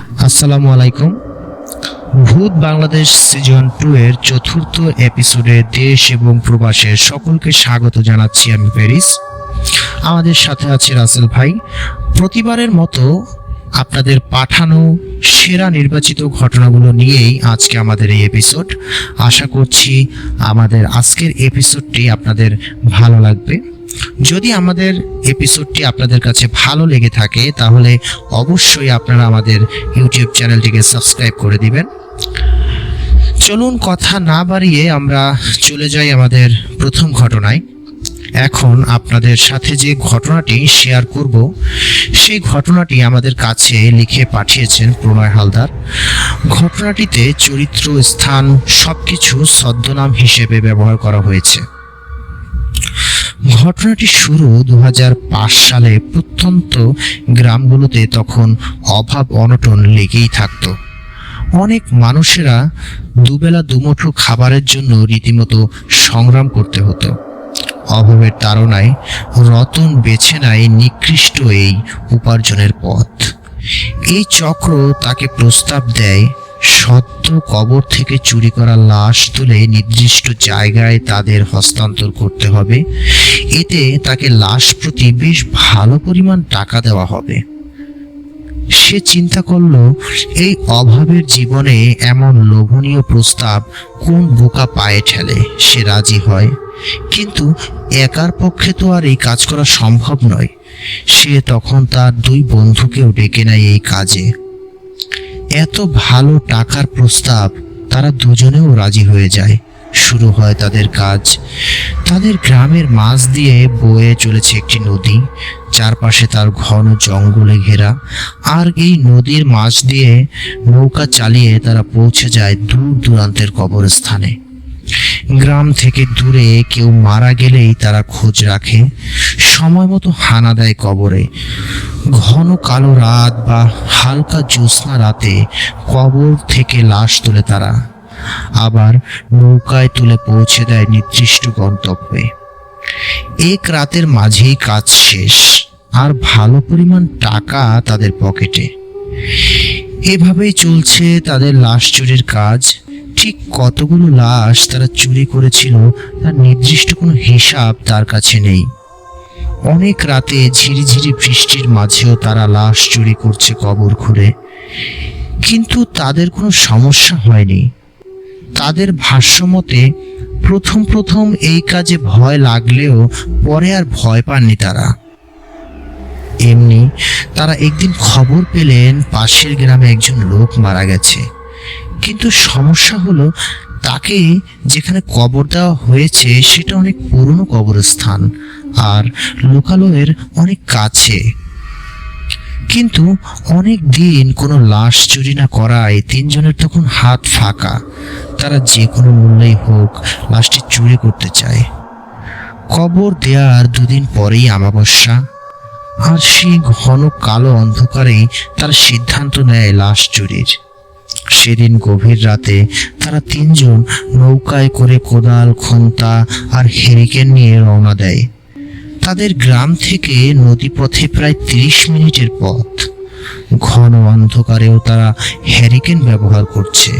আসসালামু আলাইকুম। ভূত বাংলাদেশ সিজন 2 এর চতুর্থ এপিসোডে দেশ এবং প্রবাসের সকলকে স্বাগত জানাচ্ছি আমি প্যারিস। আমাদের সাথে আছে রাসেল ভাই। প্রতিবারের মতো আপনাদের পাঠানো সেরা নির্বাচিত ঘটনাগুলো নিয়েই আজকে আমাদের এই এপিসোড। আশা করছি আমাদের আজকের এপিসোডটি আপনাদের ভালো লাগবে। যদি আমাদের এপিসোডটি আপনাদের কাছে ভালো লেগে থাকে তাহলে অবশ্যই আপনারা আমাদের ইউটিউব চ্যানেলটিকে সাবস্ক্রাইব করে দিবেন। চলুন কথা না বাড়িয়ে আমরা চলে যাই আমাদের প্রথম ঘটনায়। এখন আপনাদের সাথে যে ঘটনাটি শেয়ার করব সেই ঘটনাটি আমাদের কাছে লিখে পাঠিয়েছেন প্রণয় হালদার। ঘটনাটিতে চরিত্র, স্থান সবকিছু ছদ্মনাম হিসেবে ব্যবহার করা হয়েছে। ঘটনাটি শুরু 2005 সালে। প্রত্যন্ত গ্রামগুলোতে তখন অভাব অনটন লেগেই থাকত। অনেক মানুষেরা দুবেলা দুমুঠো খাবারের জন্য রীতিমতো সংগ্রাম করতে হতো। অভাবের তাড়নায় রতন বেছে নেয় নিকৃষ্ট এই উপার্জনের পথ। এই চক্র তাকে প্রস্তাব দেয় সদ্য কবর থেকে চুরি করা লাশ তুলে নির্দিষ্ট জায়গায় তাদের হস্তান্তর করতে হবে। এতে তাকে লাশ প্রতি বেশ ভালো পরিমাণ টাকা দেওয়া হবে। সে চিন্তা করল, এই অভাবের জীবনে এমন লোভনীয় প্রস্তাব কোন বোকা পায়ে ঠেলে। সে রাজি হয়, কিন্তু একার পক্ষে তো আর এই কাজ করা সম্ভব নয়। সে তখন তার দুই বন্ধুকেও ডেকে নেয় এই কাজে। এত ভালো টাকার প্রস্তাব, তারা দুজনেও রাজি হয়ে যায়। শুরু হয় তাদের কাজ। তাদের গ্রামের মাঝ দিয়ে বয়ে চলেছে একটি নদী, চারপাশে তার ঘন জঙ্গলে ঘেরা। আর এই নদীর মাঝ দিয়ে নৌকা চালিয়ে তারা পৌঁছে যায় দূর দূরান্তের কবরস্থানে। গ্রাম থেকে দূরে কেউ মারা গেলেই তারা খোঁজ রাখে, সময় মতো হানা দেয় কবরে। ঘন কালো রাত বা হালকা জ্যোৎস্না রাতে কবর থেকে লাশ তুলে তারা আবার নৌকায় তুলে পৌঁছে দেয় নির্দিষ্ট গন্তব্যে। এক রাতের মাঝেই কাজ শেষ, আর ভালো পরিমাণ টাকা তাদের পকেটে। এভাবেই চলছে তাদের লাশ চুরির কাজ। ঠিক কতগুলো লাশ তারা চুরি করেছিল তার নির্দিষ্ট কোনো হিসাব তার কাছে নেই। অনেক রাতে ঝিরিঝিরি বৃষ্টির মাঝেও তারা লাশ চুরি করছে কবর খুঁড়ে, কিন্তু তাদের কোনো সমস্যা হয়নি। তাদের ভাষ্যমতে প্রথম এই কাজে ভয় লাগলেও পরে আর ভয় পাননি তারা। এমনি তারা একদিন খবর পেলেন পাশের গ্রামে একজন লোক মারা গেছে, কিন্তু সমস্যা হলো তাকে যেখানে কবর দেওয়া হয়েছে সেটা অনেক পুরনো কবরস্থান আর লোকালয়ের অনেক কাছে। কিন্তু অনেক দিন কোনো লাশ চুরি না করায় তিনজনের তখন হাত ফাঁকা। তারা যে কোনো মূল্যেই হোক লাশটি চুরি করতে চায়। কবর দেওয়ার দুদিন পরেই অমাবস্যা, আর সেই ঘন কালো অন্ধকারেই তারা সিদ্ধান্ত নেয় লাশ চুরির। সেদিন গভীর রাতে তারা তিনজন নৌকায় করে কোদাল, খন্তা আর হেরিকেন নিয়ে রওনা দেয়। তাদের গ্রাম থেকে নদীপথে প্রায় 30 মিনিটের পথ। ঘন অন্ধকারেও তারা হেরিকেন ব্যবহার করছে,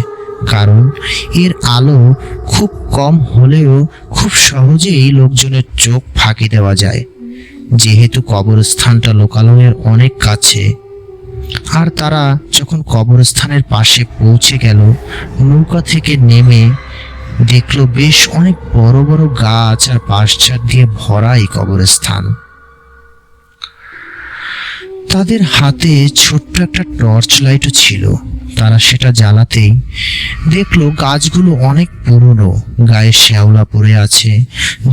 কারণ এর আলো খুব কম হলেও খুব সহজেই লোকজনের চোখ ফাঁকি দেওয়া যায়, যেহেতু কবরস্থানটা লোকালয়ের অনেক কাছে। আর তারা যখন কবরস্থানের পাশে পৌঁছে গেল, নৌকা থেকে নেমে দেখলো বেশ অনেক বড় বড় গাছ আর বাঁশঝাড় দিয়ে ভরা এই কবরস্থান। তাদের হাতে ছোট্ট একটা টর্চ লাইটও ছিল। তারা সেটা জ্বালাতেই দেখলো গাছগুলো অনেক পুরনো, গায়ে শ্যাওলা পড়ে আছে,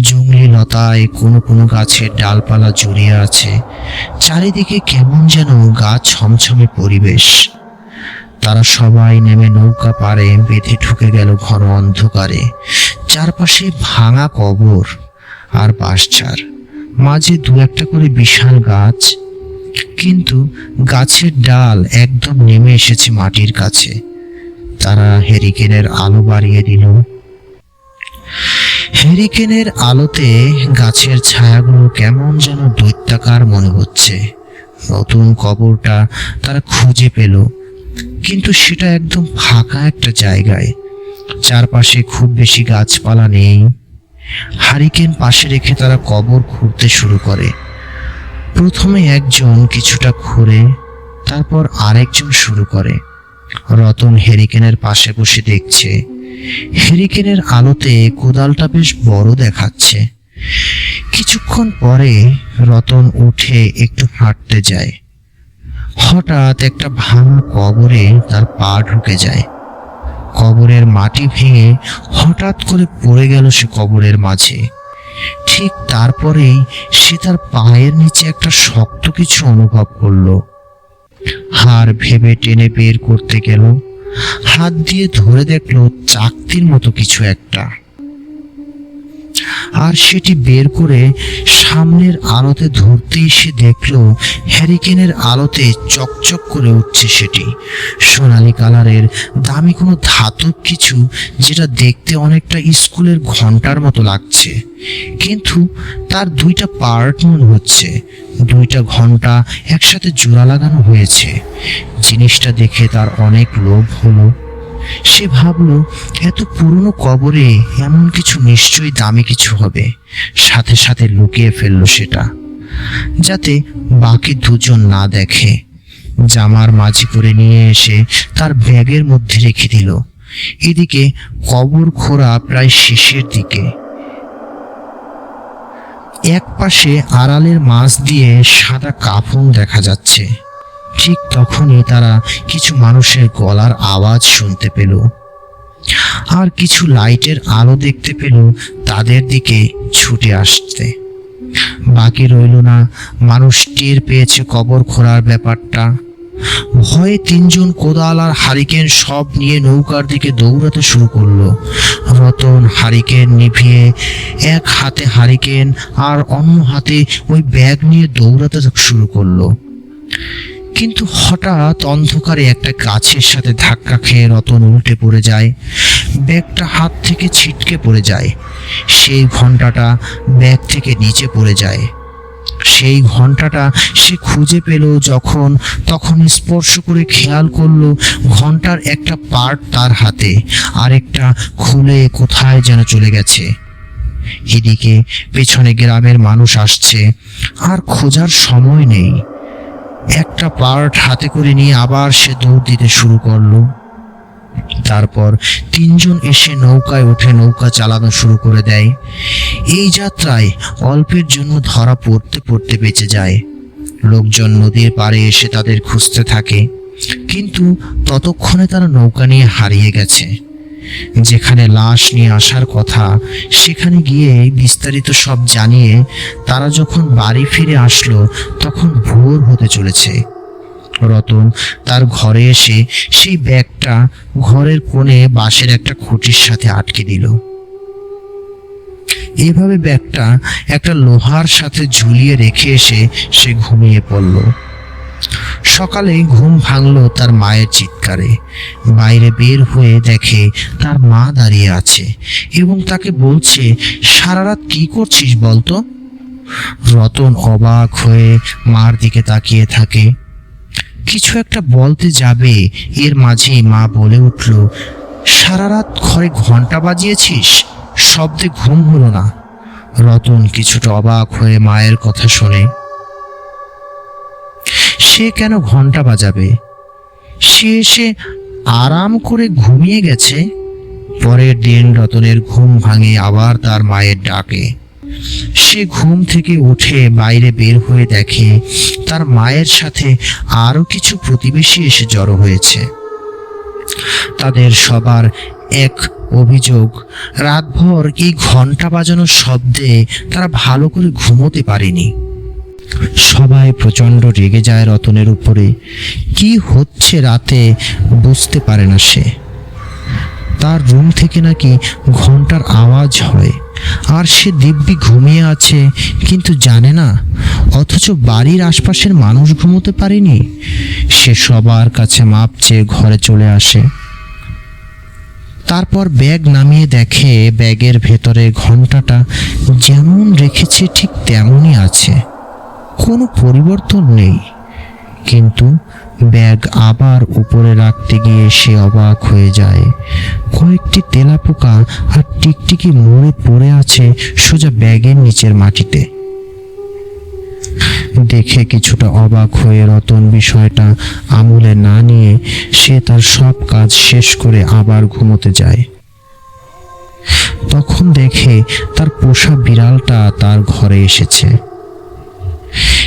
জংলি লতায় কোনো কোনো গাছের ডালপালা জড়িয়ে আছে। চারিদিকে কেমন যেন গা ছমছমে পরিবেশ। তারা সবাই নেমে নৌকা পাড়ে বেঁধে ঢুকে গেল ঘন অন্ধকারে। চারপাশে ভাঙা কবর আর বাঁশঝাড়, মাঝে দু একটা করে বিশাল গাছ, কিন্তু গাছের ডাল একদম নেমে এসেছে মাটির কাছে। তারা হেরিকেনের আলো বাড়িয়ে দিল। হেরিকেনের আলোতে গাছের ছায়াগুলো কেমন যেন দৈত্যাকার মনে হচ্ছে। নতুন কবরটা তারা খুঁজে পেল, কিন্তু সেটা একদম ফাঁকা একটা জায়গায়, চারপাশে খুব বেশি গাছপালা নেই। হারিকেন পাশে রেখে তারা কবর খুঁড়তে শুরু করে। প্রথমে একজন কিছুটা খুঁড়ে, তারপর আরেকজন শুরু করে। রতন হেরিকেনের পাশে বসে দেখছে। হেরিকেনের আলোতে কোদালটা বেশ বড় দেখাচ্ছে। কিছুক্ষণ পরে রতন উঠে একটু হাঁটতে যায়। হঠাৎ একটা ভাঙা কবরে তার পা ঢুকে যায়। কবরের মাটি ভেঙে হঠাৎ করে পড়ে গেল সে কবরের মাঝে। ঠিক তারপরেই সে তার পায়ের নিচে একটা শক্ত কিছু অনুভব করলো। হাড় ভেবে টেনে বের করতে গেল। হাত দিয়ে ধরে দেখলো চাকতির মতো কিছু একটা, আর সেটি বের করে সামনের আলোতে ধরতেই সে দেখলো হ্যারিকেনের আলোতে চকচক করে উঠছে সেটি সোনালী কালারের দামি কোনো ধাতব কিছু, যেটা দেখতে অনেকটা স্কুলের ঘন্টার মতো লাগছে, কিন্তু তার দুইটা পার্ট মনে হচ্ছে। দুইটা ঘন্টা একসাথে জোড়া লাগানো হয়েছে। জিনিসটা দেখে তার অনেক লোভ হলো। সে ভাবলো এত পুরনো কবরে এমন কিছু নিশ্চয়ই দামি কিছু হবে। সাথে সাথে লুকিয়ে ফেললো সেটা, যাতে বাকি দুজন না দেখে। জামার মাঝি করে নিয়ে এসে তার ব্যাগের মধ্যে রেখে দিল। এদিকে কবর খোঁড়া প্রায় শেষের দিকে। এক পাশে আড়ালের মাছ দিয়ে সাদা কাফন দেখা যাচ্ছে। ঠিক তখনই তারা কিছু মানুষের গলার আওয়াজ শুনতে পেল, আর কিছু লাইটের আলো দেখতে পেল তাদের দিকে ছুটে আসতে। বাকি রইল না, মানুষ টের পেয়েছে কবর খোঁড়ার ব্যাপারটা। ভয়ে তিনজন কোদাল আর হারিকেন সব নিয়ে নৌকার দিকে দৌড়াতে শুরু করলো। রতন হারিকেন নিভিয়ে এক হাতে হারিকেন আর অন্য হাতে ওই ব্যাগ নিয়ে দৌড়াতে শুরু করলো। কিন্তু হঠাৎ অন্ধকারে একটা গাছের সাথে ধাক্কা খেয়ে রতন উল্টে পড়ে যায়। ব্যাগটা হাত থেকে ছিটকে পড়ে যায়। সেই ঘন্টাটা ব্যাগ থেকে নিচে পড়ে যায়। সেই ঘন্টাটা সে খুঁজে পেল যখন, তখন স্পর্শ করে খেয়াল করলো ঘন্টার একটা পার্ট তার হাতে, আর একটা খুলে কোথায় যেন চলে গেছে। এদিকে পেছনে গ্রামের মানুষ আসছে, আর খোঁজার সময় নেই। একটা পার্ট হাতে করে নিয়ে আবার সে দৌড় দিতে শুরু করলো। তারপর তিনজন এসে নৌকায় উঠে নৌকা চালানো শুরু করে দেয়। এই যাত্রায় অল্পের জন্য ধরা পড়তে পড়তে বেঁচে যায়। লোকজন নদীর পাড়ে এসে তাদের খুঁজতে থাকে, কিন্তু ততক্ষণে তারা নৌকা নিয়ে হারিয়ে গেছে। যেখানে লাশ নিয়ে আসার কথা, সেখানে গিয়ে বিস্তারিত সব জানিয়ে তারা যখন বাড়ি ফিরে আসলো, তখন ভোর হতে চলেছে। রতন তার ঘরে এসে সেই ব্যাগটা ঘরের কোণে বাঁশের একটা খুঁটির সাথে আটকে দিল। এভাবে ব্যাগটা একটা লোহার সাথে ঝুলিয়ে রেখে এসে সে ঘুমিয়ে পড়ল। সকালে ঘুম ভাঙলো তার মায়ের চিৎকারে। বাইরে বের হয়ে দেখে তার মা দাঁড়িয়ে আছে এবং তাকে বলছে, সারা রাত কি করছিস বলতো? রতন অবাক হয়ে মার দিকে তাকিয়ে থাকে। কিছু একটা বলতে যাবে, এর মাঝেই মা বলে উঠল, সারা রাত ঘরে ঘন্টা বাজিয়েছিস, শব্দে ঘুম হলো না। রতন কিছুটা অবাক হয়ে মায়ের কথা শোনে। সে কেন ঘন্টা বাজাবে? সে এসে আরাম করে ঘুমিয়ে গেছে। পরের দিন রতনের ঘুম ভাঙে আবার তার মায়ের ডাকে। সে ঘুম থেকে উঠে বাইরে বের হয়ে দেখে তার মায়ের সাথে আরো কিছু প্রতিবেশী এসে জড়ো হয়েছে। তাদের সবার এক অভিযোগ, রাতভর এই ঘন্টা বাজানোর শব্দে তারা ভালো করে ঘুমোতে পারেনি। সবাই প্রচণ্ড রেগে যায় রতনের উপরে। কি হচ্ছে রাতে বুঝতে পারে না সে। তার রুম থেকে নাকি ঘন্টার আওয়াজ হয়, আর সে দিব্যি ঘুমিয়ে আছে, কিন্তু জানে না। অথচ বাড়ির আশপাশের মানুষ ঘুমোতে পারেনি। সে সবার কাছে মাপ চেয়ে ঘরে চলে আসে। তারপর ব্যাগ নামিয়ে দেখে ব্যাগের ভেতরে ঘন্টাটা যেমন রেখেছে ঠিক তেমনই আছে, কোনো পরিবর্তন নেই। কিন্তু ব্যাগ আবার উপরে রাখতে গিয়ে সে অবাক হয়ে যায়। কয়েকটি তেলাপোকা আর টিকটিকি মরে পড়ে আছে সোজা ব্যাগের নিচের মাটিতে। দেখে কিছুটা অবাক হয়ে রতন বিষয়টা আমলে না নিয়ে সে তার সব কাজ শেষ করে আবার ঘুমোতে যায়। তখন দেখে তার পোষা বিড়ালটা তার ঘরে এসেছে।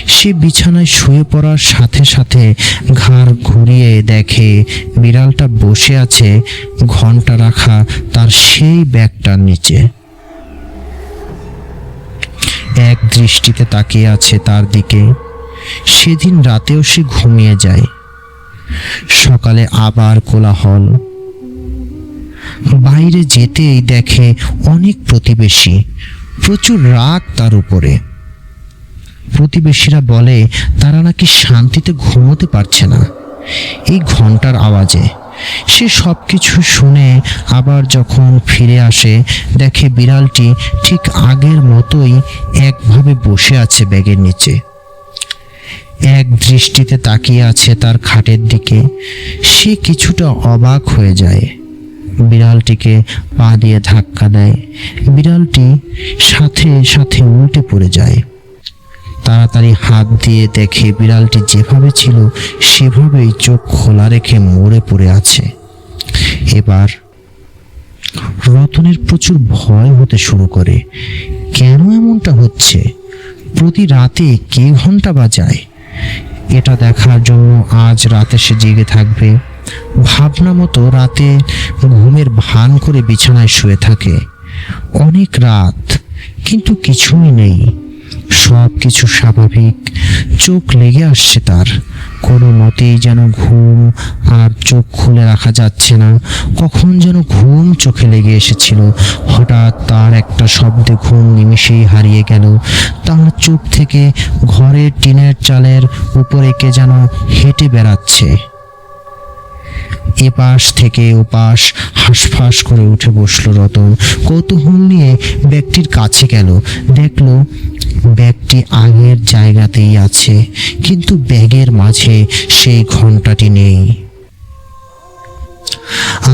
সে বিছানায় শুয়ে পড়ার সাথে সাথে ঘাড় ঘুরিয়ে দেখে বিড়ালটা বসে আছে ঘন্টা রাখা তার সেই ব্যাগটার নিচে। এক দৃষ্টিতে তাকিয়ে আছে তার দিকে। সেদিন রাতেও সে ঘুমিয়ে যায়। সকালে আবার কোলাহল। বাইরে যেতেই দেখে অনেক প্রতিবেশী, প্রচুর রাগ তার উপরে। প্রতিবেশীরা বলে তারা নাকি শান্তিতে ঘুমোতে পারছে না এই ঘন্টার আওয়াজে। সে সবকিছু শুনে আবার যখন ফিরে আসে দেখে বিড়ালটি ঠিক আগের মতোই একভাবে বসে আছে ব্যাগের নিচে। এক দৃষ্টিতে তাকিয়ে আছে তার খাটের দিকে। সে কিছুটা অবাক হয়ে যায়। বিড়ালটিকে পা দিয়ে ধাক্কা দেয়। বিড়ালটি সাথে সাথে উল্টে পড়ে যায়। তাড়াতাড়ি হাত দিয়ে দেখে বিড়ালটি যেভাবে ছিল সেভাবেই চোখ খোলা রেখে মরে পড়ে আছে। এবার রতনের প্রচুর ভয় হতে শুরু করে। কেন এমনটা হচ্ছে? প্রতি রাতে কে ঘন্টা বাজায়? এটা দেখার জন্য আজ রাতে সে জেগে থাকবে। ভাবনা মতো রাতে ঘুমের ভান করে বিছানায় শুয়ে থাকে। অনেক রাত, কিন্তু কিছুই নেই। সব কিছু স্বাভাবিক। চোখ লেগে আসছে তার। কোনো মতেই যেন ঘুম আর চোখ খুলে রাখা যাচ্ছে না। কখন যেন ঘুম চোখে লেগে এসেছিল। হঠাৎ তার একটা শব্দে ঘুম নিমিষেই হারিয়ে গেল। তার চোখ থেকে ঘরের টিনের চালের উপরে কে যেন হেঁটে বেড়াচ্ছে। এপাশ থেকে ওপাশ হাঁসফাঁস করে উঠে বসলো রতন। কৌতূহল নিয়ে ব্যাগটির কাছে গেল। দেখলো ব্যাগটি আগের জায়গাতেই আছে, কিন্তু ব্যাগের মাঝে সেই ঘন্টাটি নেই।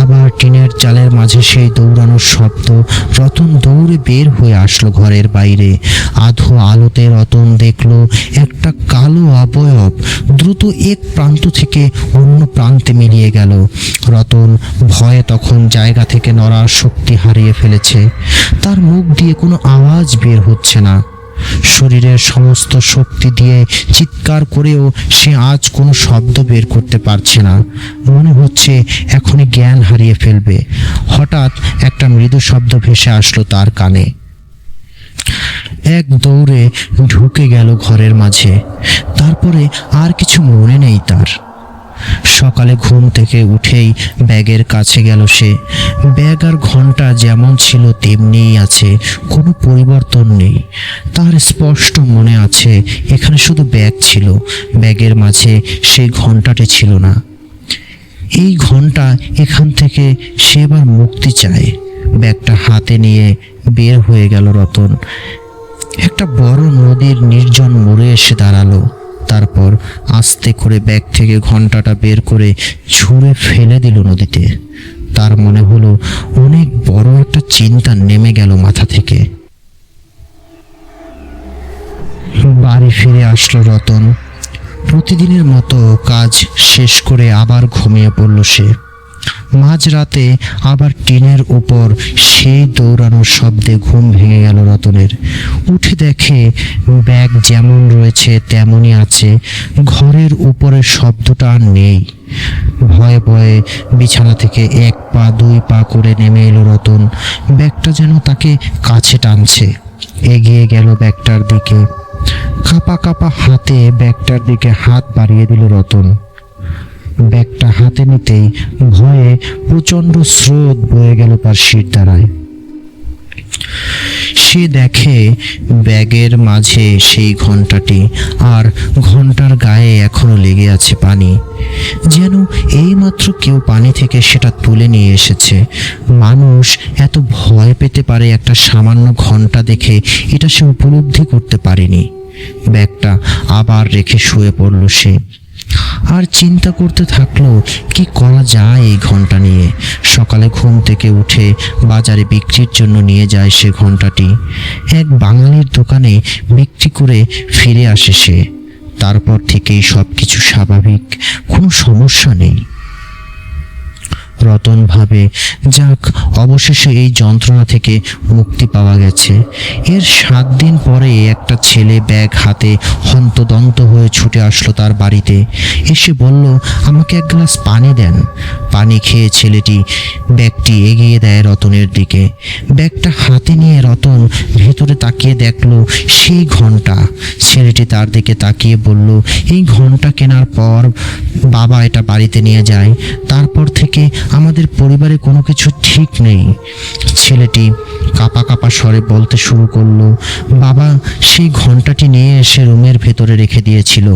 আবার টিনের চালের মাঝে সেই দৌড়ানোর শব্দ। রতন দৌড়ে বের হয়ে আসলো ঘরের বাইরে। আধো আলোতে রতন দেখলো একটা কালো অবয়ব দ্রুত এক প্রান্ত থেকে অন্য প্রান্তে মিলিয়ে গেল। রতন ভয়ে তখন জায়গা থেকে নড়ার শক্তি হারিয়ে ফেলেছে। তার মুখ দিয়ে কোনো আওয়াজ বের হচ্ছে না। শরীরের সমস্ত শক্তি দিয়ে চিৎকার করেও সে আজ কোনো শব্দ বের করতে পারছে না। মনে হচ্ছে এখনই জ্ঞান হারিয়ে ফেলবে। হঠাৎ একটা মৃদু শব্দ ভেসে আসলো তার কানে। এক দৌড়ে ঢুকে গেল ঘরের মাঝে। তারপরে আর কিছু মনে নেই তার। সকালে ঘুম থেকে উঠেই ব্যাগের কাছে গেল সে। ব্যাগ আর ঘন্টা যেমন ছিল তেমনিই আছে, কোনো পরিবর্তন নেই। তার স্পষ্ট মনে আছে এখানে শুধু ব্যাগ ছিল, ব্যাগের মাঝে সেই ঘন্টাটি ছিল না। এই ঘন্টা এখান থেকে সে এবার মুক্তি চায়। ব্যাগটা হাতে নিয়ে বের হয়ে গেল রতন। একটা বড় নদীর নির্জন মোড়ে এসে দাঁড়ালো। তারপর আস্তে করে ব্যাগ থেকে ঘন্টাটা বের করে ছুঁড়ে ফেলে দিল নদীতে। তার মনে হলো অনেক বড় একটা চিন্তা নেমে গেল মাথা থেকে। বাড়ি ফিরে আসলো রতন। প্রতিদিনের মতো কাজ শেষ করে আবার ঘুমিয়ে পড়ল সে। মাঝরাতে আবার টিনের উপর সেই দৌড়ানোর শব্দে ঘুম ভেঙে গেল রতনের। উঠে দেখে ব্যাগ যেমন রয়েছে তেমনই আছে, ঘরের উপরের শব্দটা আর নেই। ভয়ে ভয়ে বিছানা থেকে এক পা দুই পা করে নেমে এলো রতন। ব্যাগটা যেন তাকে কাছে টানছে। এগিয়ে গেল ব্যাগটার দিকে। কাঁপা কাঁপা হাতে ব্যাগটার দিকে হাত বাড়িয়ে দিল রতন। ব্যাগটা হাতে নিতেই ভয়ে প্রচন্ড স্রোত বয়ে গেল তার শির দ্বারায়। সে দেখে ব্যাগের মাঝে সেই ঘন্টাটি, আর ঘন্টার গায়ে এখনো লেগে আছে পানি। যেন এইমাত্র কেউ পানি থেকে সেটা তুলে নিয়ে এসেছে। মানুষ এত ভয় পেতে পারে একটা সামান্য ঘন্টা দেখে, এটা সে উপলব্ধি করতে পারেনি। ব্যাগটা আবার রেখে শুয়ে পড়ল সে। আর চিন্তা করতে থাকলো কি করা যায় এই ঘন্টা নিয়ে। সকালে ঘুম থেকে উঠে বাজারে বিক্রির জন্য নিয়ে যায় সে ঘন্টাটি। এক বাঙালির দোকানে বিক্রি করে ফিরে আসে সে। তারপর থেকেই সব কিছু স্বাভাবিক, কোনো সমস্যা নেই। রতন ভাবে, যাক, অবশেষে এই যন্ত্রণা থেকে মুক্তি পাওয়া গেছে। এর 7 দিন পরে একটা ছেলে ব্যাগ হাতে হন্তদন্ত হয়ে ছুটে আসলো তার বাড়িতে। এসে বলল, আমাকে এক গ্লাস পানি দেন। পানি খেয়ে ছেলেটি ব্যাগটি এগিয়ে দেয় রতনের দিকে। ব্যাগটা হাতে নিয়ে রতন ভেতরে তাকিয়ে দেখলো সেই ঘন্টা। ছেলেটি তার দিকে তাকিয়ে বলল, এই ঘন্টা কেনার পর বাবা এটা বাড়িতে নিয়ে যায়। তারপর থেকে আমাদের পরিবারে কোনো কিছু ঠিক নেই। ছেলেটি কাঁপা কাঁপা স্বরে বলতে শুরু করলো, বাবা সেই ঘন্টাটি নিয়ে এসে রুমের ভেতরে রেখে দিয়েছিল।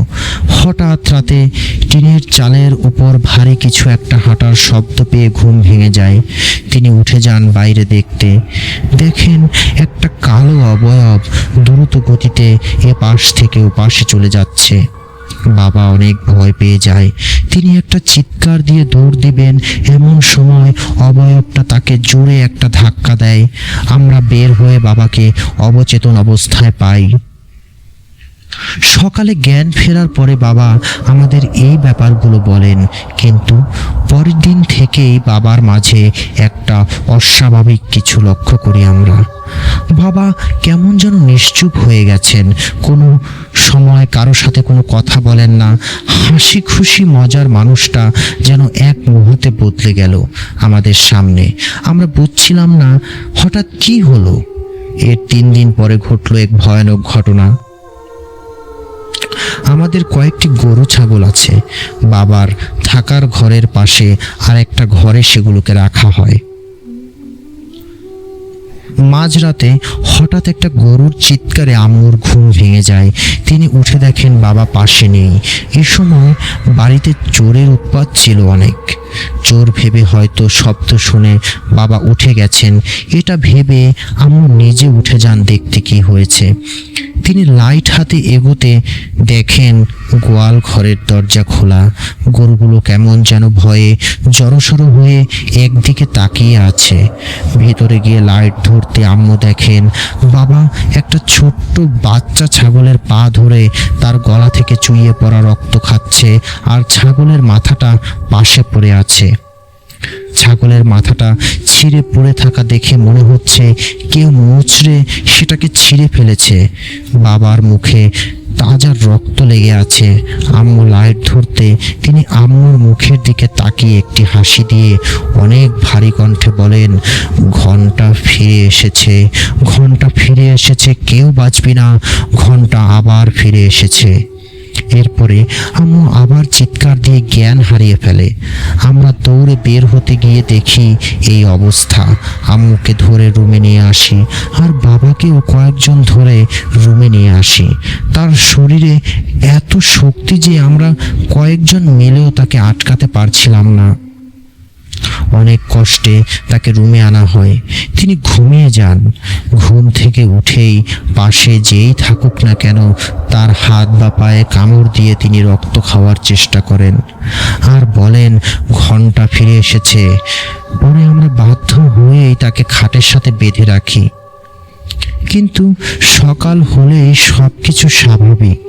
হঠাৎ রাতে টিনের চালের উপর ভারী কিছু একটা হাঁটার শব্দ পেয়ে ঘুম ভেঙে যায়। তিনি উঠে যান বাইরে দেখতে। দেখেন একটা কালো অবয়ব দ্রুত গতিতে এপাশ থেকে ওপাশে চলে যাচ্ছে। বাবা অনেক ভয় পেয়ে যায়। তিনি একটা চিৎকার দিয়ে দৌড় দিবেন, এমন সময় অবয়বটা তাকে জোরে একটা ধাক্কা দেয়। আমরা বের হয়ে বাবাকে অবচেতন অবস্থায় পাই। সকালে জ্ঞান ফেরার পরে বাবা আমাদের এই ব্যাপারগুলো বলেন, কিন্তু পরের দিন থেকেই বাবার মাঝে একটা অস্বাভাবিক কিছু লক্ষ্য করি আমরা। বাবা কেমন যেন নিশ্চুপ হয়ে গেছেন, কোনো সময় কারো সাথে কোনো কথা বলেন না। হাসি খুশি মজার মানুষটা যেন এক মুহূর্তে বদলে গেল আমাদের সামনে। আমরা বুঝছিলাম না হঠাৎ কি হলো। এর 3 দিন পরে ঘটলো এক ভয়ানক ঘটনা। আমাদের কয়েকটি গরু ছাগল আছে। বাবার থাকার ঘরের পাশে আর একটা ঘরে সেগুলোকে রাখা হয়। মাঝরাতে হঠাৎ একটা গরুর চিৎকারে আম্মুর ঘুম ভেঙে যায়। তিনি উঠে দেখেন বাবা পাশে নেই। এ সময় বাড়িতে চোরের উৎপাত ছিল অনেক। চোর ভেবে হয়তো শব্দ শুনে বাবা উঠে গেছেন, এটা ভেবে আম্মু নিজে উঠে যান দেখতে কি হয়েছে। তিনি লাইট হাতে এগোতে দেখেন গোয়াল ঘরের দরজা খোলা। গরুগুলো কেমন যেন ভয়ে জড়সড় হয়ে একদিকে তাকিয়ে আছে। ভেতরে গিয়ে লাইট ধরতে আম্মু দেখেন বাবা একটা ছোট্ট বাচ্চা ছাগলের পা ধরে তার গলা থেকে চুইয়ে পড়া রক্ত খাচ্ছে, আর ছাগলের মাথাটা পাশে পড়ে আছে। ছাগলের মাথাটা ছিঁড়ে পড়ে থাকা দেখে মনে হচ্ছে কেউ মুচড়ে সেটাকে ছিঁড়ে ফেলেছে। বাবার মুখে তাজা রক্ত লেগে আছে। আম্মু লাইট ধরতে তিনি আম্মুর মুখের দিকে তাকিয়ে একটি হাসি দিয়ে অনেক ভারী কণ্ঠে বলেন, ঘন্টা ফিরে এসেছে, ঘন্টা ফিরে এসেছে, কেউ বাঁচবি না, ঘন্টা আবার ফিরে এসেছে। এরপরে আম্মু আবার চিৎকার দিয়ে জ্ঞান হারিয়ে ফেলে। আমরা দৌড়ে বের হতে গিয়ে দেখি এই অবস্থা। আম্মুকে ধরে রুমে নিয়ে আসি, আর বাবাকেও কয়েকজন ধরে রুমে নিয়ে আসি। তার শরীরে এত শক্তি যে আমরা কয়েকজন মিলেও তাকে আটকাতে পারছিলাম না। অনেক কষ্টে তাকে রুমে আনা হয়। তিনি ঘুমিয়ে যান। ঘুম থেকে উঠেই পাশে যেই থাকুক না কেন তার হাত বা পায়ে কামড় দিয়ে তিনি রক্ত খাওয়ার চেষ্টা করেন আর বলেন, ঘন্টা ফিরে এসেছে। পরে আমরা বাধ্য হয়েই তাকে খাটের সাথে বেঁধে রাখি। কিন্তু সকাল হলেই সব কিছু স্বাভাবিক।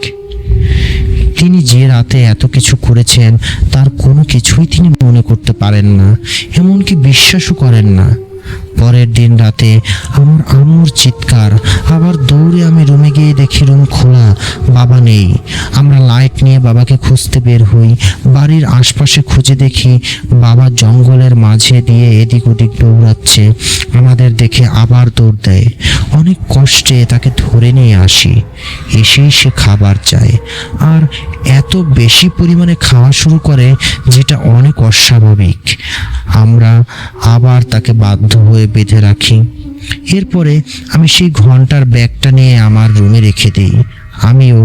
তিনি যে রাতে এত কিছু করেছেন তার কোনো কিছুই তিনি মনে করতে পারেন না, এমনকি বিশ্বাসও করেন না। পরের দিন রাতে আমার আম্মুর চিৎকার, আবার দৌড়ে আমি রুমে গিয়ে দেখি রুম খোলা, বাবা নেই। আমরা লাইট নিয়ে বাবাকে খুঁজতে বের হই। বাড়ির আশপাশে খুঁজে দেখি বাবা জঙ্গলের মাঝে দিয়ে এদিক ওদিক দৌড়াচ্ছে। আমাদের দেখে আবার দৌড় দেয়। অনেক কষ্টে তাকে ধরে নিয়ে আসি। এসেই সে খাবার চায়, আর এত বেশি পরিমাণে খাওয়া শুরু করে যেটা অনেক অস্বাভাবিক। আমরা আবার তাকে বাধ্য হয়ে বেঁধে রাখি। এরপরে আমি সেই ঘন্টার ব্যাগটা নিয়ে আমার রুমে রেখে দিই। আমিও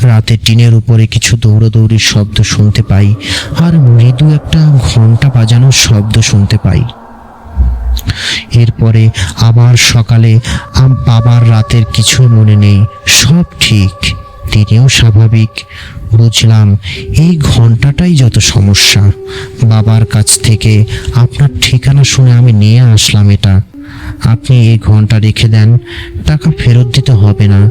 রাতে টিনের উপরে কিছু দৌড়াদৌড়ির শব্দ শুনতে পাই, আর মৃদু একটা ঘন্টা বাজানোর শব্দ শুনতে পাই। এরপরে আবার সকালে বাবার রাতের কিছুই মনে নেই, সব ঠিক, তিনিও স্বাভাবিক। বুঝলাম এই ঘন্টাটাই যত সমস্যা। বাবার কাছ থেকে আপনার ঠিকানা শুনে আমি নিয়ে আসলাম এটা। আপনি এই ঘন্টা রেখে দেন, টাকা ফেরত দিতে হবে না।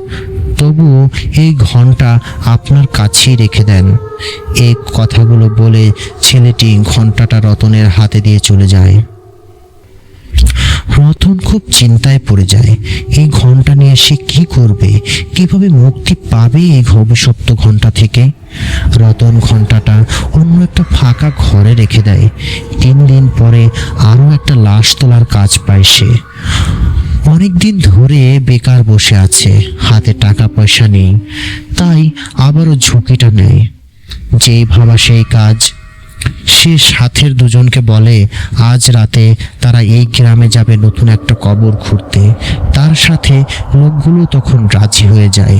তবুও এই ঘন্টা আপনার কাছেই রেখে দেন। এই কথাগুলো বলে ছেলেটি ঘন্টাটা রতনের হাতে দিয়ে চলে যায়। রতন খুব চিন্তায় পড়ে যায়। এই ঘন্টা নিয়ে সে কি করবে, কিভাবে মুক্তি পাবে এই অভিশপ্ত ঘন্টা থেকে? রতন ঘন্টাটা অন্য একটা ফাঁকা ঘরে রেখে দেয়। 3 দিন পরে আরও একটা লাশ তোলার কাজ পায় সে। অনেকদিন ধরে বেকার বসে আছে, হাতে টাকা পয়সা নেই, তাই আবারও ঝুঁকিটা নেয়। যেই ভাবা সেই কাজ। সে সাথের দুজনকে বলে আজ রাতে তারা এই গ্রামে যাবে নতুন একটা কবর খুঁড়তে। তার সাথে লোকগুলো তখন রাজি হয়ে যায়।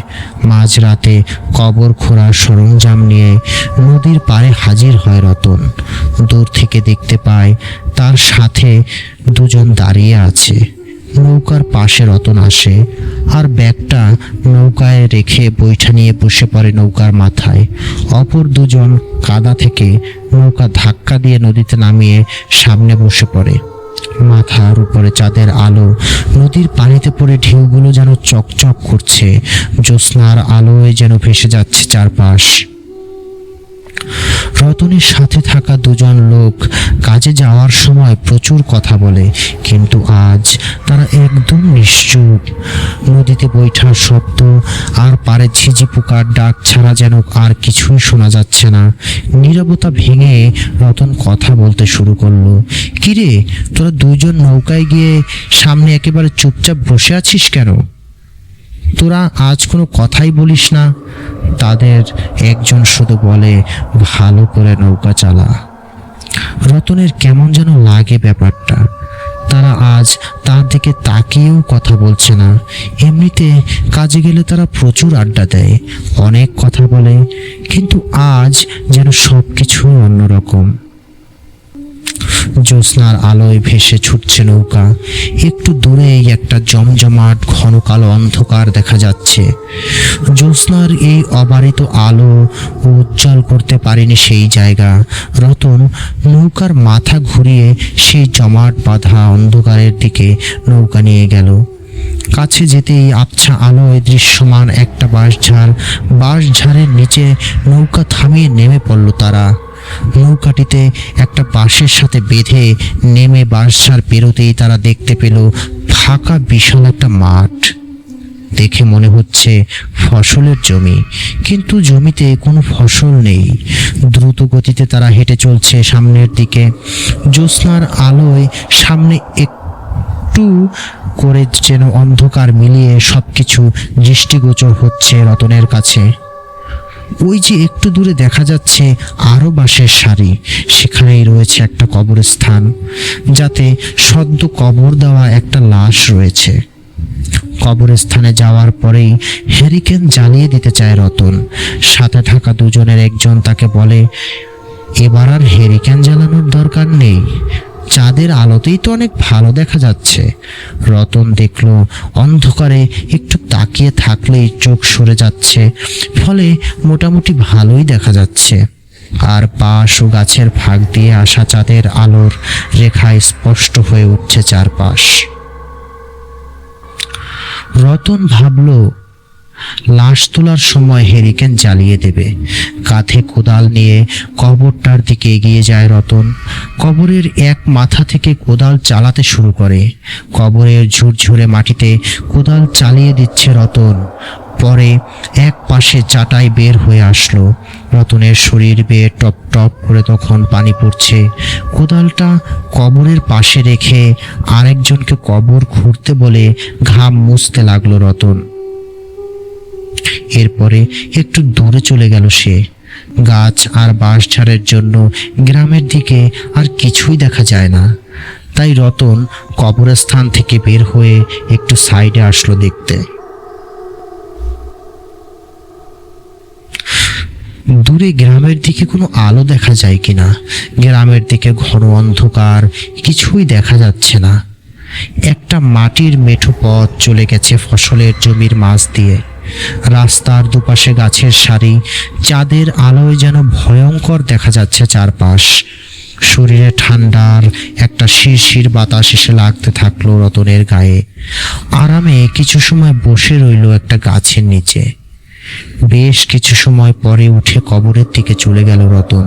মাঝরাতে কবর খোঁড়ার সরঞ্জাম নিয়ে নদীর পাড়ে হাজির হয় রতন। দূর থেকে দেখতে পায় তার সাথে দুজন দাঁড়িয়ে আছে। নৌকার পাশে রতন আসে আর ব্যাগটা নৌকায় রেখে বৈঠা নিয়ে বসে পড়ে নৌকার মাথায়। অপর দুজন কাদা থেকে নৌকা ধাক্কা দিয়ে নদীতে নামিয়ে সামনে বসে পড়ে। মাথার উপরে চাঁদের আলো, নদীর পানিতে পড়ে ঢেউগুলো যেন চকচক করছে। জ্যোৎস্নার আলোয় যেন ভেসে যাচ্ছে চারপাশ। রতনের সাথে থাকা দুজন লোক কাজে যাওয়ার সময় প্রচুর কথা বলে, কিন্তু আজ তারা একদম নিশ্চুপ। নদীতে বৈঠার শব্দ আর পাড়ে ঝিঝি পোকার ডাক ছাড়া যেন আর কিছুই শোনা যাচ্ছে না। নীরবতা ভেঙে রতন কথা বলতে শুরু করলো। কিরে, তোরা দুজন নৌকায় গিয়ে সামনে একেবারে চুপচাপ বসে আছিস কেন? তোরা আজ কোনো কথাই বলিস না। তাদের একজন শুধু বলে, ভালো করে নৌকা চালা। রতনের কেমন যেন লাগে ব্যাপারটা। তারা আজ তার দিকে তাকিয়েও কথা বলছে না। এমনিতে কাজে গেলে তারা প্রচুর আড্ডা দেয়, অনেক কথা বলে, কিন্তু আজ যেন সব কিছুই অন্যরকম। জ্যোৎস্নার আলোয় ভেসে ছুটছে নৌকা। একটু দূরেই একটা জমজমাট ঘন কালো অন্ধকার দেখা যাচ্ছে। জ্যোৎস্নার এই অবারিত আলো উজ্জ্বল করতে পারেনি সেই জায়গা। রতন নৌকার মাথা ঘুরিয়ে সেই জমাট বাঁধা অন্ধকারের দিকে নৌকা নিয়ে গেল। কাছে যেতেই আবছা আলোয় দৃশ্যমান একটা বাঁশঝাড়ের নিচে নৌকা থামিয়ে নেমে পড়ল তারা। নৌকাটিতে একটা বাঁশের সাথে বেঁধে নেমে বাঁশঝাড় পেরোতেই তারা দেখতে পেল ফাঁকা বিশাল একটা মাঠ। দেখে মনে হচ্ছে ফসলের জমি, কিন্তু জমিতে কোনো ফসল নেই। দ্রুত গতিতে তারা হেঁটে চলছে সামনের দিকে। জ্যোৎস্নার আলোয় সামনে একটু করে যেন অন্ধকার মিলিয়ে সবকিছু দৃষ্টিগোচর হচ্ছে রতনের কাছে। ওই যে একটু দূরে দেখা যাচ্ছে আরো বাঁশের সারি, সেখানেই রয়েছে একটা কবরস্থান, যাতে সদ্য কবর দেওয়া একটা লাশ রয়েছে। কবরস্থানে যাওয়ার পরেই হ্যারিকেন জ্বালিয়ে দিতে চায় রতন। সাথে থাকা দুজনের একজন তাকে বলে, এবার আর হ্যারিকেন জ্বালানোর দরকার নেই, চাঁদের আলোতেই তো অনেক ভালো দেখা যাচ্ছে। রতন দেখল অন্ধকারে একটু তাকিয়ে থাকলেই চোখ সরে যাচ্ছে, ফলে মোটামুটি ভালোই দেখা যাচ্ছে। আর বাঁশ ও গাছের ফাঁক দিয়ে আসা চাঁদের আলোর রেখায় স্পষ্ট হয়ে উঠছে চারপাশ। রতন ভাবল, লাশ তোলার সময় হ্যারিকেন জ্বালিয়ে দেবে। কাঁধে কোদাল নিয়ে কবরটার দিকে এগিয়ে যায় রতন। কবরের এক মাথা থেকে কোদাল চালাতে শুরু করে। কবরের ঝুরঝুরে মাটিতে কোদাল চালিয়ে দিচ্ছে রতন। পরে এক পাশে চাটাই বের হয়ে আসলো। রতনের শরীর বেয়ে টপ টপ করে তখন পানি পড়ছে। কোদালটা কবরের পাশে রেখে আরেকজনকে কবর খুঁড়তে বলে ঘাম মুছতে লাগলো রতন। এরপরে একটু দূরে চলে গেল সে। গাছ আর বাঁশঝাড়ের জন্য গ্রামের দিকে আর কিছুই দেখা যায় না। তাই রতন কবরস্থান থেকে বের হয়ে একটু সাইডে আসলো দেখতে। দূরে গ্রামের দিকে কোনো আলো দেখা যায় কিনা। গ্রামের দিকে ঘন অন্ধকার, কিছুই দেখা যাচ্ছে না। একটা মাটির মেঠো পথ চলে গেছে ফসলের জমির মাঝ দিয়ে। রাস্তার দুপাশে গাছের সারি, চাঁদের আলোয় যেন ভয়ঙ্কর দেখা যাচ্ছে চারপাশ। শরীরে ঠান্ডার একটা শিরশির বাতাস এসে লাগতে থাকলো রতনের গায়ে। আরামে কিছু সময় বসে রইল একটা গাছের নিচে। বেশ কিছু সময় পরে উঠে কবরের দিকে চলে গেল রতন।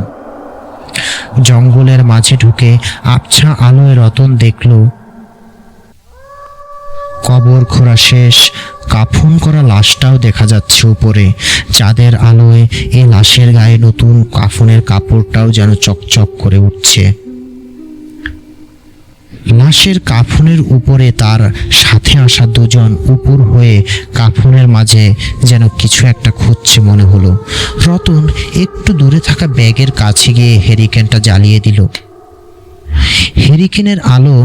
জঙ্গলের মাঝে ঢুকে আবছা আলোয় রতন দেখল কবর খোঁড়া শেষ, কাফন করা লাশটাও দেখা যাচ্ছে উপরে। চাঁদের আলোয় এই লাশের গায়ে নতুন কাফনের কাপড়টাও যেন চকচক করে উঠছে। লাশের কাফনের উপরে তার সাথে আসা দুজন উপর হয়ে কাফনের মাঝে যেন কিছু একটা খুঁজছে মনে হলো। রতন একটু দূরে থাকা ব্যাগের কাছে গিয়ে হেরিকেনটা জ্বালিয়ে দিল। হেরিকেনের আলো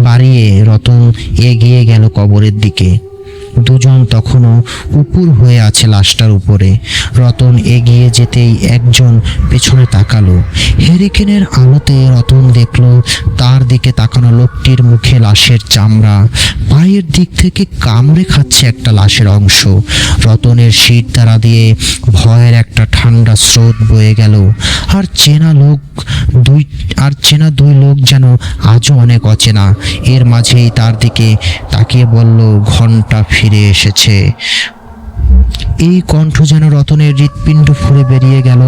বাড়িয়ে রতন এগিয়ে গেল কবরের দিকে। দুজন তখনও উপুর হয়ে আছে লাশটার উপরে। রতন এগিয়ে যেতেই একজন পেছনে তাকালো। হেরিকেনের আলোতে রতন দেখল তার দিকে তাকানো লোকটির মুখে লাশের চামড়া, পায়ের দিক থেকে কামড়ে খাচ্ছে একটা লাশের অংশ। রতনের শির দ্বারা দিয়ে ভয়ের একটা ঠান্ডা স্রোত বয়ে গেল। আর চেনা দুই লোক যেন আজও অনেক অচেনা। এর মাঝেই তার দিকে তাকিয়ে বলল, ঘন্টা ফিরে এসেছে। এই কণ্ঠ যেন রতনের হৃৎপিণ্ড ফুঁড়ে বেরিয়ে গেল।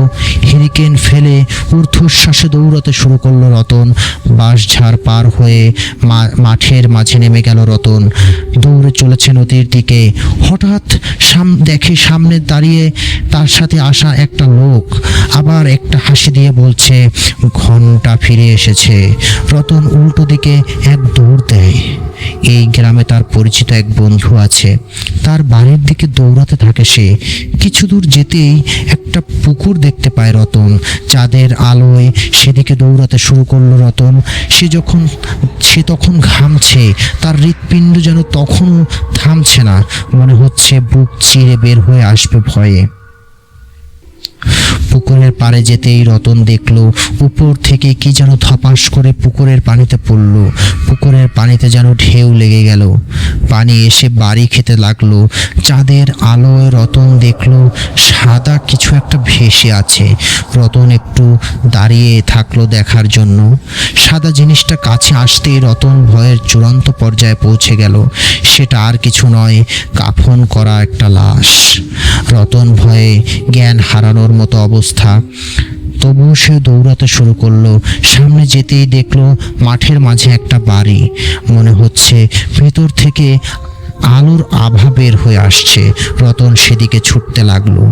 হেরিকেন ফেলে ঊর্ধ্বশ্বাসে দৌড়াতে শুরু করলো রতন। বাঁশঝাড় পার হয়ে মাঠের মাঝে নেমে গেল রতন। দৌড়ে চলেছে নদীর দিকে। হঠাৎ দেখে সামনে দাঁড়িয়ে তার সাথে আসা একটা লোক আবার একটা হাসি দিয়ে বলছে, ঘন্টা ফিরে এসেছে। রতন উল্টো দিকে এক দৌড় দেয়। এই গ্রামে তার পরিচিত এক বন্ধু আছে। তার বাড়ির দিকে দৌড়াতে থাকে সে। কিছু দূর যেতেই একটা পুকুর দেখতে পায় রতন। চাঁদের আলোয় সেদিকে দৌড়াতে শুরু করলো রতন। সে তখন ঘামছে। তার হৃৎপিণ্ড যেন তখনও থামছে না। মনে হচ্ছে বুক চিরে বের হয়ে আসবে ভয়ে। পুকুরের পাড়ে যেতেই রতন দেখল উপর থেকে কি যেন ধপাস করে পুকুরের পানিতে পড়ল। পুকুরের পানিতে যেন ঢেউ লেগে গেল। পানি এসে বাড়ি খেতে লাগলো। চাঁদের আলোয় রতন দেখল সাদা কিছু একটা ভেসে আছে। রতন একটু দাঁড়িয়ে থাকলো দেখার জন্য। সাদা জিনিসটা কাছে আসতেই রতন ভয়ের চূড়ান্ত পর্যায়ে পৌঁছে গেল। সেটা আর কিছু নয়, কাফন করা একটা লাশ। রতন ভয়ে জ্ঞান হারানোর মতো অবস্থা। তবুও সে দৌড়াতে শুরু করলো। সামনে যেতেই দেখলো মাঠের মাঝে একটা বাড়ি। মনে হচ্ছে ভেতর থেকে আলোর আভা বের হয়ে আসছে। রতন সেদিকে ছুটতে লাগলো।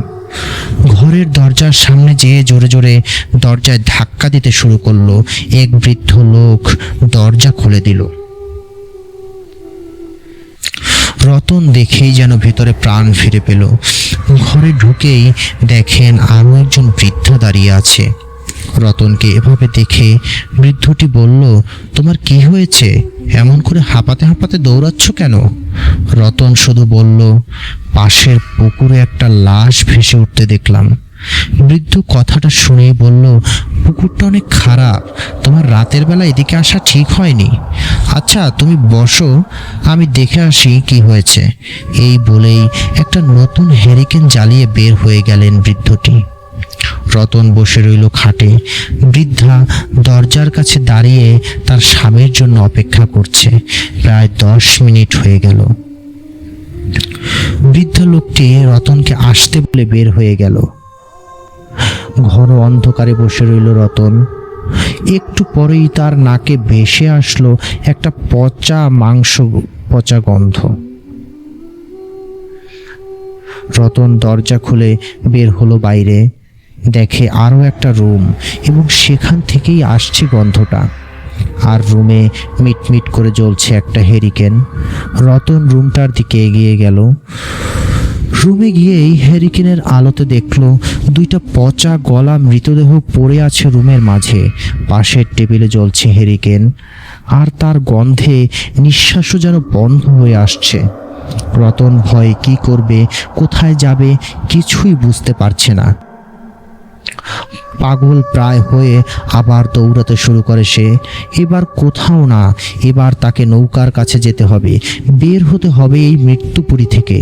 ঘরের দরজার সামনে যেয়ে জোরে জোরে দরজায় ধাক্কা দিতে শুরু করলো। এক বৃদ্ধ লোক দরজা খুলে দিল। রতন দেখেই যেন ভিতরে প্রাণ ফিরে পেল। ঘরে ঢুকেই দেখেন আরও একজন বৃদ্ধা দাঁড়িয়ে আছে। রতনকে এভাবে দেখে বৃদ্ধটি বলল, তোমার কি হয়েছে? এমন করে হাঁপাতে হাঁপাতে দৌড়াচ্ছ কেন? রতন শুধু বলল, পাশের পুকুরে একটা লাশ ভেসে উঠতে দেখলাম। বৃদ্ধ কথাটা শুনেই বলল, পুকুরটা অনেক খারাপ, তোমার রাতের বেলা এদিকে আসা ঠিক হয়নি। আচ্ছা তুমি বসো, আমি দেখে আসি কি হয়েছে। এই বলেই একটা নতুন হেরিকেন জ্বালিয়ে বের হয়ে গেলেন বৃদ্ধটি। রতন বসে রইল খাটে। বৃদ্ধা দরজার কাছে দাঁড়িয়ে তার স্বামীর জন্য অপেক্ষা করছে। প্রায় 10 মিনিট হয়ে গেল। বৃদ্ধ লোকটি রতনকে আসতে বলে বের হয়ে গেল। ঘর অন্ধকারে বসে রইল রতন। একটু পরেই তার নাকে ভেসে আসলো একটা পচা গন্ধ। রতন দরজা খুলে বের হলো বাইরে। দেখে আরও একটা রুম এবং সেখান থেকেই আসছে গন্ধটা। আর রুমে মিটমিট করে জ্বলছে একটা হেরিকেন। রতন রুমটার দিকে এগিয়ে গেল। রুমে গিয়েই হেরিকেনের আলোতে দেখল 2টা পচা গলা মৃতদেহ পড়ে আছে রুমের মাঝে। পাশের টেবিলে জ্বলছে হেরিকেন। আর তার গন্ধে নিঃশ্বাসও যেন বন্ধ হয়ে আসছে। রতন ভয়ে কি করবে, কোথায় যাবে কিছুই বুঝতে পারছে না। পাগল প্রায় হয়ে আবার দৌড়াতে শুরু করে সে। এবার কোথাও না, এবার তাকে নৌকার কাছে যেতে হবে, বের হতে হবে এই মৃত্যুপুরী থেকে।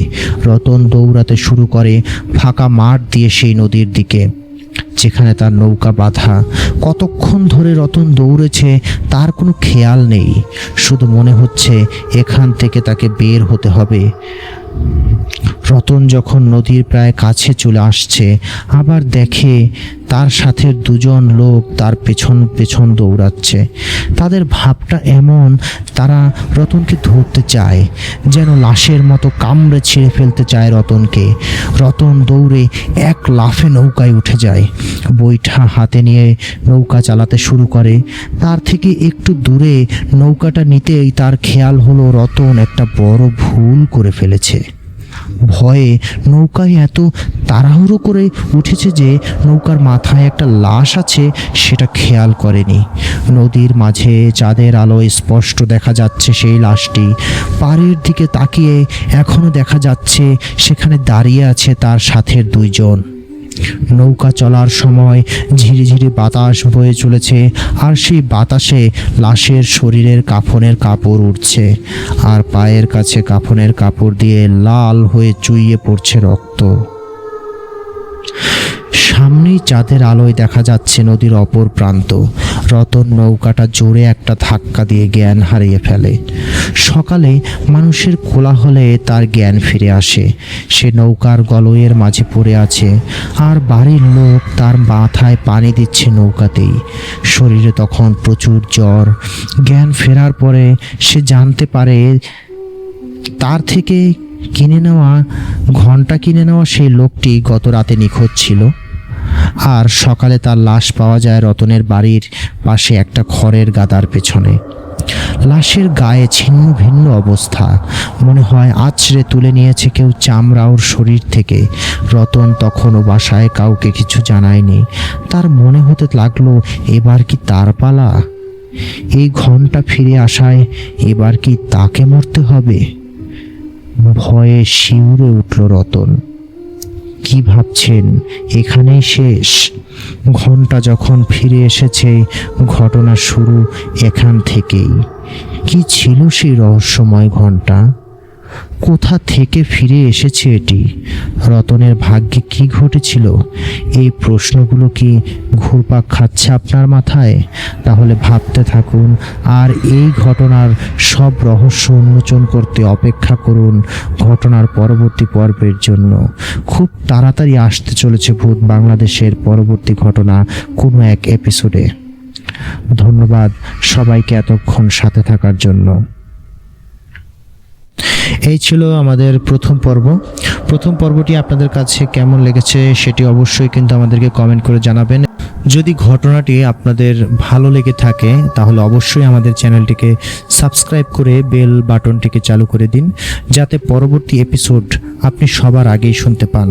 রতন দৌড়াতে শুরু করে ফাঁকা মাঠ দিয়ে সেই নদীর দিকে, যেখানে তার নৌকা বাঁধা। কতক্ষণ ধরে রতন দৌড়েছে তার কোনো খেয়াল নেই, শুধু মনে হচ্ছে এখান থেকে তাকে বের হতে হবে। রতন যখন নদীর প্রায় কাছে চলে আসছে, আবার দেখে তার সাথে দুজন লোক তার পেছন পেছন দৌড়াচ্ছে। তাদের ভাবটা এমন, তারা রতনকে ধরতে চায়, যেন লাশের মতো কামড়ে ছিঁড়ে ফেলতে চায় রতনকে। রতন দৌড়ে এক লাফে নৌকায় উঠে যায়, বৈঠা হাতে নিয়ে নৌকা চালাতে শুরু করে। তার থেকে একটু দূরে নৌকাটা নিতেই তার খেয়াল হলো রতন একটা বড় ভুল করে ফেলেছে। ভয়ে নৌকায় এত তাড়াহুড়ো করে উঠেছে যে নৌকার মাথায় একটা লাশ আছে সেটা খেয়াল করেনি। নদীর মাঝে চাঁদের আলোয় স্পষ্ট দেখা যাচ্ছে সেই লাশটি। পাড়ের দিকে তাকিয়ে এখনো দেখা যাচ্ছে সেখানে দাঁড়িয়ে আছে তার সাথের দুইজন। নৌকা চলার সময় ঝিরিঝিরি বাতাস বয়ে চলেছে, আর সেই বাতাসে লাশের শরীরের কাফনের কাপড় উঠছে, আর পায়ের কাছে কাফনের কাপড় দিয়ে লাল হয়ে চুইয়ে পড়ছে রক্ত। সামনেই চাঁদের আলোয় দেখা যাচ্ছে নদীর অপর প্রান্ত। রতন নৌকাটা জোরে একটা ধাক্কা দিয়ে জ্ঞান হারিয়ে ফেলে। সকালে মানুষের কোলাহলে তার জ্ঞান ফিরে আসে। সে নৌকার গলয়ের মাঝে পড়ে আছে, আর বাড়ির লোক তার মাথায় পানি দিচ্ছে নৌকাতেই। শরীরে তখন প্রচুর জ্বর। জ্ঞান ফেরার পরে সে জানতে পারে তার থেকে ঘন্টা কিনে নেওয়া সেই লোকটি গত রাতে নিখোঁজ ছিল। আর সকালে তার লাশ পাওয়া যায় রতনের বাড়ির পাশে একটা খড়ের গাদার পেছনে। লাশের গায়ে ছিন্ন ভিন্ন অবস্থা, মনে হয় আছড়ে তুলে নিয়েছে কেউ চামড়া ওর শরীর থেকে। রতন তখনও বাসায় কাউকে কিছু জানায়নি। তার মনে হতে লাগলো এবার কি তার পালা? এই ঘন্টা ফিরে আসায় এবার কি তাকে মরতে হবে? ভয়ে শিউরে উঠল রতন। কি ভাবছেন এখানেই শেষ? ঘন্টা যখন ফিরে এসেছে, ঘটনা শুরু এখান থেকেই। কি ছিল সেই রহস্যময় ঘন্টা? কোথা থেকে ফিরে এসেছে এটি? রতনের ভাগ্যে কি ঘটেছিল? এই প্রশ্নগুলো কি ঘুরপাক খাচ্ছে আপনার মাথায়? তাহলে ভাবতে থাকুন, আর এই ঘটনার সব রহস্য উন্মোচন করতে অপেক্ষা করুন ঘটনার পরবর্তী পর্বের জন্য। খুব তাড়াতাড়ি আসতে চলেছে ভূত বাংলাদেশের পরবর্তী ঘটনা কোনো এক এপিসোডে। ধন্যবাদ সবাইকে এতক্ষণ সাথে থাকার জন্য। এই ছিল আমাদের প্রথম পর্বটি আপনাদের কাছে কেমন লেগেছে সেটি অবশ্যই কিন্তু আমাদেরকে কমেন্ট করে জানাবেন। যদি ঘটনাটি আপনাদের ভালো লেগে থাকে তাহলে অবশ্যই আমাদের চ্যানেলটিকে সাবস্ক্রাইব করে বেল বাটনটিকে চালু করে দিন, যাতে পরবর্তী এপিসোড আপনি সবার আগেই শুনতে পান।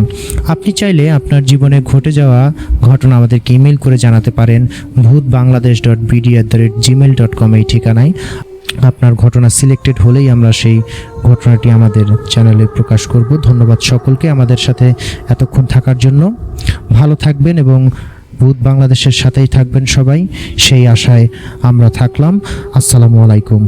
আপনি চাইলে আপনার জীবনে ঘটে যাওয়া ঘটনা আমাদেরকে ইমেল করে জানাতে পারেন bhutbangladesh.bd@gmail.com এই ঠিকানায়। আপনার ঘটনা সিলেক্টেড হলেই আমরা সেই ঘটনাটি আমাদের চ্যানেলে প্রকাশ করব। ধন্যবাদ সকলকে আমাদের সাথে এতক্ষণ থাকার জন্য। ভালো থাকবেন এবং ভূত বাংলাদেশের সাথেই থাকবেন সবাই, সেই আশায় আমরা থাকলাম। আসসালামু আলাইকুম।